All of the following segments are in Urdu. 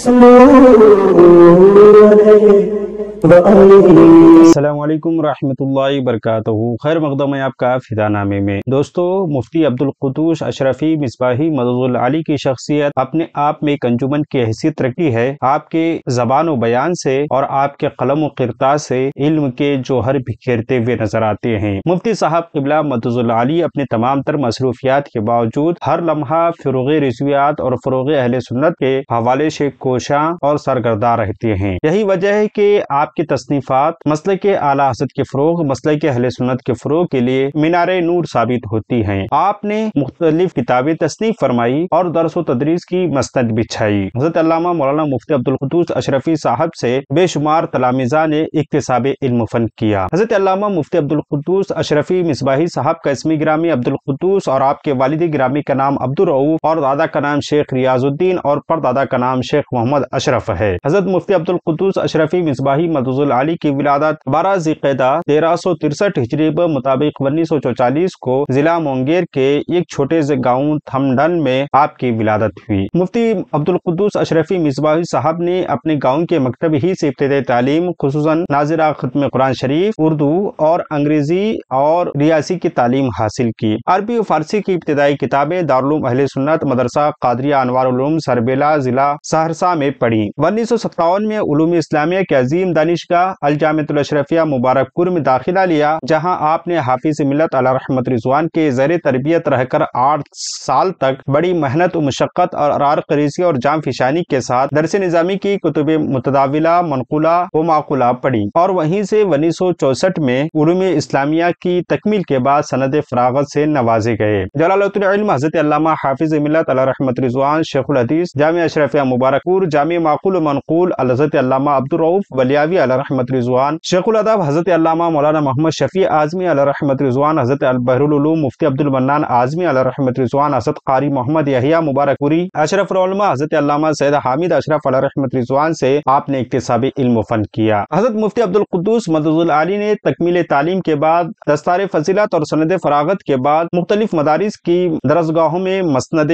السلام علیکم ورحمۃ اللہ وبرکاتہ۔ خیر مقدم ہے آپ کا فدا نامے میں۔ دوستو، مفتی عبدالقدوس اشرفی مصباحی مدد العلی کی شخصیت اپنے آپ میں ایک انجمن کی حیثیت رکھتی ہے۔ آپ کے زبان و بیان سے اور آپ کے قلم و قرطاس سے علم کے جوہر بکھیرتے ہوئے نظر آتے ہیں۔ مفتی صاحب قبلہ مدد العلی اپنے تمام تر مصروفیات کے باوجود ہر لمحہ فروغ رضویات اور فروغ اہل سنت کے حوالے سے کوشاں اور سرگرداں رہتے ہیں۔ یہی وجہ ہے کہ آپ کی تصنیفات مسلک اعلی حضرت کے فروغ، مسلک اہل سنت کے فروغ کے لیے مینار نور ثابت ہوتی ہیں۔ آپ نے مختلف کتابیں تصنیف فرمائی اور درس و تدریس کی مسند بچھائی۔ حضرت علامہ مولانا مفتی عبدالقدوس اشرفی صاحب سے بے شمار تلامذہ نے اکتساب علم فن کیا۔ حضرت علامہ مفتی عبدالقدوس اشرفی مصباحی صاحب کا اسمی گرامی عبدالقدوس اور آپ کے والد گرامی کا نام عبدالرؤوف اور دادا کا نام شیخ ریاض الدین اور پردادا کا نام شیخ محمد اشرف ہے۔ حضرت مفتی عبدالقدوس اشرفی مصباحی مدد العلی کی ولادت 12 ذی-القعدہ 1363 ہجری مطابق 1944 کو ضلع مونگیر کے ایک چھوٹے سے گاؤں تھمڈن میں آپ کی ولادت ہوئی۔ مفتی عبدالقدوس اشرفی مصباحی صاحب نے اپنے گاؤں کے مکتب ہی سے ابتدائی تعلیم خصوصاً ناظرہ ختم قرآن شریف، اردو اور انگریزی اور ریاضی کی تعلیم حاصل کی۔ عربی و فارسی کی ابتدائی کتابیں دارالعلوم اہل سنت مدرسہ قادریہ انوار العلوم سربیلا ضلع سہرسہ میں پڑھی۔ 1957 میں علوم اسلامیہ کے عظیم دانشگاہ الجامعۃ الاشرفیہ مبارک پور میں داخلہ لیا، جہاں آپ نے حافظ ملت علیہ رحمت رضوان کے زیر تربیت رہ کر 8 سال تک بڑی محنت و مشقت اور ارار قریضی اور جام فشانی کے ساتھ درس نظامی کی کتب متداولہ، منقولہ و معقولہ پڑھی، اور وہیں سے 1964 میں علوم اسلامیہ کی تکمیل کے بعد سند فراغت سے نوازے گئے۔ جلالۃ العلم حضرت علامہ حافظ ملت علیہ رحمت رضوان شیخ الحدیث جامعہ اشرفیہ مبارک پور، جامع معقول و منقول حضرت علامہ عبدالرؤوف ولیاوی علیہ رحمت رضوان، شیخ الادب حضرت علامہ مولانا محمد شفیع اعظمی علیہ رحمت رضوان، حضرت بحر العلوم مفتی عبد المنان اعظمی علیہ رحمت رضوان، حضرت قاری محمد یحییٰ مبارک پوری، اشرف العلماء حضرت علامہ سید حامد اشرف علیہ رحمت رضوان سے آپ نے اکتساب علم و فن کیا۔ حضرت مفتی عبدالقدوس مدد العلی نے تکمیل تعلیم کے بعد دستار فضیلت اور سند فراغت کے بعد مختلف مدارس کی درسگاہوں میں مسند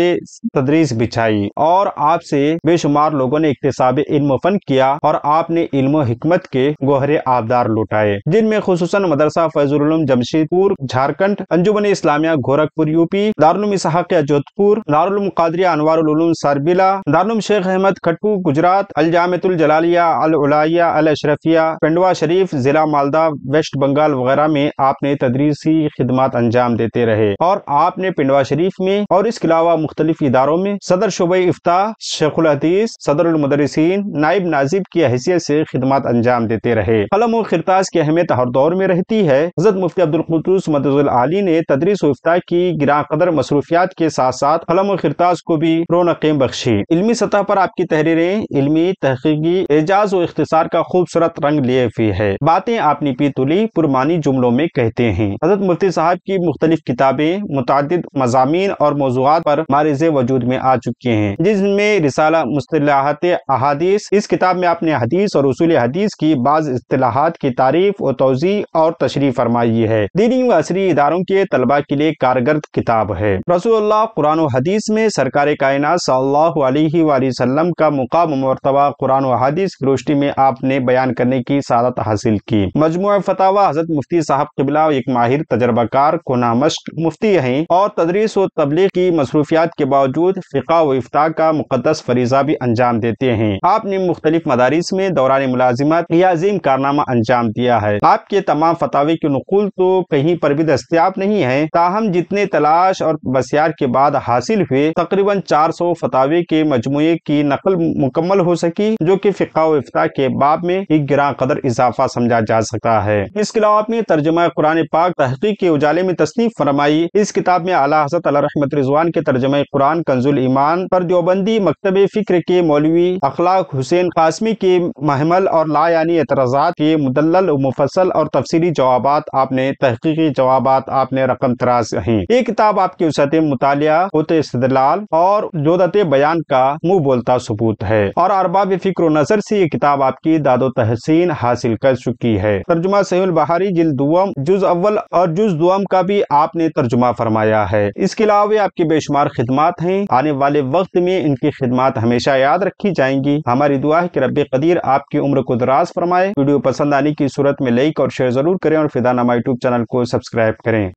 تدریس بچھائی، اور آپ سے بے شمار لوگوں نے اکتساب علم و فن کیا اور آپ نے علم و حکمت کے گوہر آبدار لوٹائے، جن میں خصوصاً مدرسہ فیض العلوم جمشید پور جھارکھنڈ، انجمن اسلامیہ گورکھپور یوپی، دارالعلوم اسحاقیہ جودھ پور، دارالعلوم قادریہ انوار العلوم سربیلا، دارالعلوم شیخ احمد کھٹپو گجرات، الجامعۃ الجلالیہ العلیہ الاشرفیہ پنڈوا شریف ضلع مالدہ ویسٹ بنگال وغیرہ میں آپ نے تدریسی خدمات انجام دیتے رہے، اور آپ نے پنڈوا شریف میں اور اس کے علاوہ مختلف اداروں میں صدر شعبہ افتاء، شیخ الحدیث، صدر المدرسین، نائب ناظم کی حیثیت سے خدمات انجام دیتے رہے۔ قلم و خرطاس کی اہمیت ہر دور میں رہتی ہے۔ حضرت مفتی عبدالقدوس مدد العلی نے تدریس و افتاء کی گراں قدر مصروفیات کے ساتھ ساتھ قلم و خرطاس کو بھی رونقیں بخشی۔ علمی سطح پر آپ کی تحریریں علمی، تحقیقی، اعجاز و اختصار کا خوبصورت رنگ لیے ہوئی ہے۔ باتیں آپ نے پی تلی پرمانی جملوں میں کہتے ہیں۔ حضرت مفتی صاحب کی مختلف کتابیں متعدد مضامین اور موضوعات پر معرض وجود میں آ چکی ہیں، جن میں رسالہ مصطلحات احادیث، اس کتاب میں آپ نے حدیث اور اصول حدیث کی بعض اصطلاحات کی تعریف و توضیح اور تشریح فرمائی ہے۔ دینی و عصری اداروں کے طلباء کے لیے کارگر کتاب ہے۔ رسول اللہ قرآن و حدیث میں سرکار کائنات صلی اللہ علیہ وآلہ وسلم کا مقام و مرتبہ قرآن و حدیث کی روشنی میں آپ نے بیان کرنے کی سعادت حاصل کی۔ مجموعہ فتاوی حضرت مفتی صاحب قبلہ ایک ماہر تجربہ کار کونا مشق مفتی ہیں، اور تدریس و تبلیغ کی مصروفیات کے باوجود فقہ و افتاء کا مقدس فریضہ بھی انجام دیتے ہیں۔ آپ نے مختلف مدارس میں دوران ملازمت یہ عظیم کارنامہ انجام دیا ہے۔ آپ کے تمام فتاوی کی نقول تو کہیں پر بھی دستیاب نہیں ہے، تاہم جتنے تلاش اور بسیار کے بعد حاصل ہوئے تقریباً 400 فتاوی کے مجموعے کی نقل مکمل ہو سکی، جو کہ فقہ و افتاء کے باب میں ایک گراں قدر اضافہ سمجھا جا سکتا ہے۔ اس کے علاوہ آپ نے ترجمہ قرآن پاک تحقیق کے اجالے میں تصنیف فرمائی۔ اس کتاب میں اعلیٰ حضرت علیہ رحمت رضوان کے ترجمہ قرآن کنز الایمان پر دیوبندی مکتب فکر کے مولوی اخلاق حسین قاسمی کے محمل اور لا دفاع یعنی اعتراضات کے مدلل مفصل اور تفصیلی جوابات آپ نے، تحقیقی جوابات آپ نے رقم تراز ہیں۔ یہ کتاب آپ کی وسعت مطالعہ، قوت استدلال اور جودت بیان کا منہ بولتا ثبوت ہے، اور ارباب فکر و نظر سے یہ کتاب آپ کی داد و تحسین حاصل کر چکی ہے۔ ترجمہ صحیح البخاری جلد دوم جز اول اور جز دوم کا بھی آپ نے ترجمہ فرمایا ہے۔ اس کے علاوہ آپ کی بے شمار خدمات ہیں، آنے والے وقت میں ان کی خدمات ہمیشہ یاد رکھی جائیں گی۔ ہماری دعا ہے کہ رب قدیر آپ کی عمر کو دراز فرمائے۔ ویڈیو پسند آنے کی صورت میں لائک اور شیئر ضرور کریں، اور فدا نامہ یوٹیوب چینل کو سبسکرائب کریں۔